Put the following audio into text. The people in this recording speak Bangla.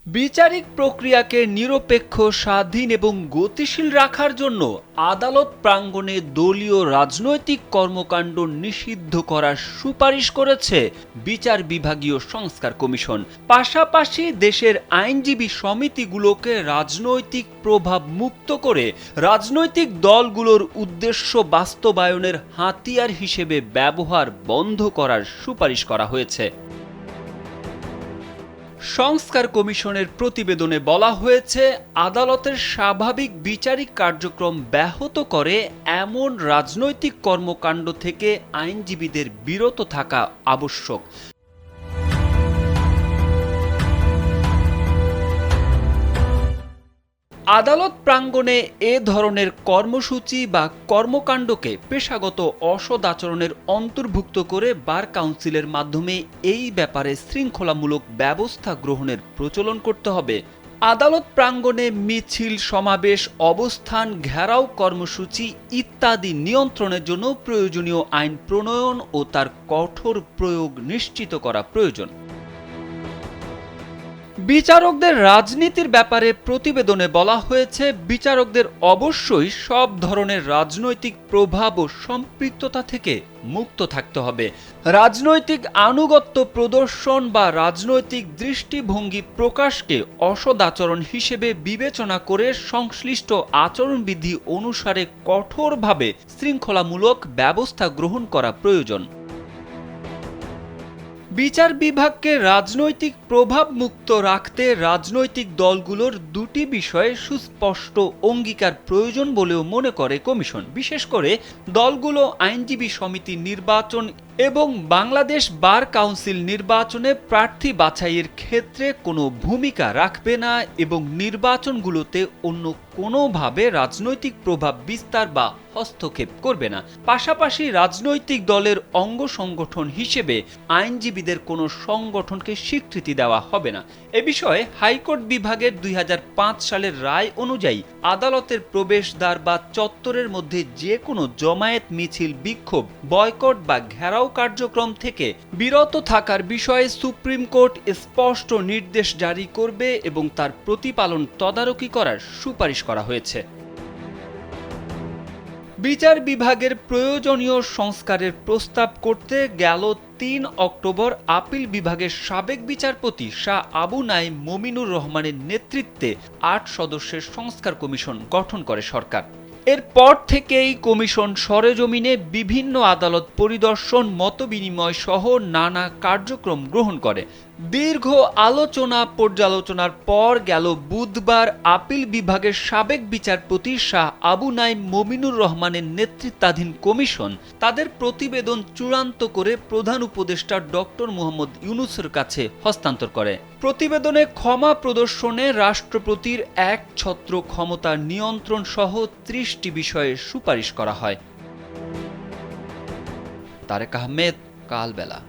বিচারিক প্রক্রিয়াকে নিরপেক্ষ, স্বাধীন এবং গতিশীল রাখার জন্য আদালত প্রাঙ্গণে দলীয় রাজনৈতিক কর্মকাণ্ড নিষিদ্ধ করার সুপারিশ করেছে বিচার বিভাগীয় সংস্কার কমিশন। পাশাপাশি দেশের আইনজীবী সমিতিগুলোকে রাজনৈতিক প্রভাব মুক্ত করে রাজনৈতিক দলগুলোর উদ্দেশ্য বাস্তবায়নের হাতিয়ার হিসেবে ব্যবহার বন্ধ করার সুপারিশ করা হয়েছে। সংস্কার কমিশনের প্রতিবেদনে বলা হয়েছে, আদালতের স্বাভাবিক বিচারিক কার্যক্রম ব্যাহত করে এমন রাজনৈতিক কর্মকাণ্ড থেকে আইনজীবীদের বিরত থাকা আবশ্যক। আদালত প্রাঙ্গণে এ ধরনের কর্মসূচি বা কর্মকাণ্ডকে পেশাগত অসদাচরণের অন্তর্ভুক্ত করে বার কাউন্সিলের মাধ্যমে এই ব্যাপারে শৃঙ্খলামূলক ব্যবস্থা গ্রহণের প্রচলন করতে হবে। আদালত প্রাঙ্গণে মিছিল, সমাবেশ, অবস্থান, ঘেরাও কর্মসূচি ইত্যাদি নিয়ন্ত্রণের জন্য প্রয়োজনীয় আইন প্রণয়ন ও তার কঠোর প্রয়োগ নিশ্চিত করা প্রয়োজন। বিচারকদের রাজনীতির ব্যাপারে প্রতিবেদনে বলা হয়েছে, বিচারকদের অবশ্যই সব ধরনের রাজনৈতিক প্রভাব ও সম্পৃক্ততা থেকে মুক্ত থাকতে হবে। রাজনৈতিক আনুগত্য প্রদর্শন বা রাজনৈতিক দৃষ্টিভঙ্গি প্রকাশকে অসদাচরণ হিসেবে বিবেচনা করে সংশ্লিষ্ট আচরণবিধি অনুসারে কঠোরভাবে শৃঙ্খলামূলক ব্যবস্থা গ্রহণ করা প্রয়োজন। বিচার বিভাগকে রাজনৈতিক প্রভাব মুক্ত রাখতে রাজনৈতিক দলগুলোর দুটি বিষয়ে সুস্পষ্ট অঙ্গীকার প্রয়োজন বলেও মনে করে কমিশন। বিশেষ করে দলগুলো আইনজীবী সমিতি নির্বাচন এবং বাংলাদেশ বার কাউন্সিল নির্বাচনে প্রার্থী বাছাইয়ের ক্ষেত্রে কোনো ভূমিকা রাখবে না এবং নির্বাচনগুলোতে অন্য কোনোভাবে রাজনৈতিক প্রভাব বিস্তার বা হস্তক্ষেপ করবে না। পাশাপাশি রাজনৈতিক দলের অঙ্গ সংগঠন হিসেবে আইনজীবীদের কোনো সংগঠনকে স্বীকৃতি দেওয়া হবে না। এ বিষয়ে হাইকোর্ট বিভাগের 2005 সালের রায় অনুযায়ী আদালতের প্রবেশদ্বার বা চত্বরের মধ্যে যে কোনো জমায়েত, মিছিল, বিক্ষোভ, বয়কট বা ঘেরাও কার্যক্রম থেকে বিরত থাকার বিষয়ে সুপ্রিম কোর্ট স্পষ্ট নির্দেশ জারি করবে এবং তার প্রতিপালন তদারকি করার সুপারিশ করা হয়েছে। বিচার বিভাগের প্রয়োজনীয় সংস্কারের প্রস্তাব করতে গেল 3 অক্টোবর আপিল বিভাগের সাবেক বিচারপতি শাহ আবু নাঈম মমিনুর রহমানের নেতৃত্বে 8 সদস্যের সংস্কার কমিশন গঠন করে সরকার। এরপর থেকেই কমিশন সরেজমিনে বিভিন্ন আদালত পরিদর্শন, মতবিনিময় সহ নানা কার্যক্রম গ্রহণ করে। দীর্ঘ আলোচনা পর্যালোচনার পর গেল বুধবার আপিল বিভাগের সাবেক বিচারপতি শাহ আবু নাঈম মমিনুর রহমানের নেতৃত্বাধীন কমিশন তাদের প্রতিবেদন চূড়ান্ত করে প্রধান উপদেষ্টা ডক্টর মোহাম্মদ ইউনূসের কাছে হস্তান্তর করে। প্রতিবেদনে ক্ষমা প্রদর্শনে রাষ্ট্রপতির একছত্র ক্ষমতার নিয়ন্ত্রণ সহ 30টি বিষয়ে সুপারিশ করা হয়। তারেক আহমেদ, কালবেলা।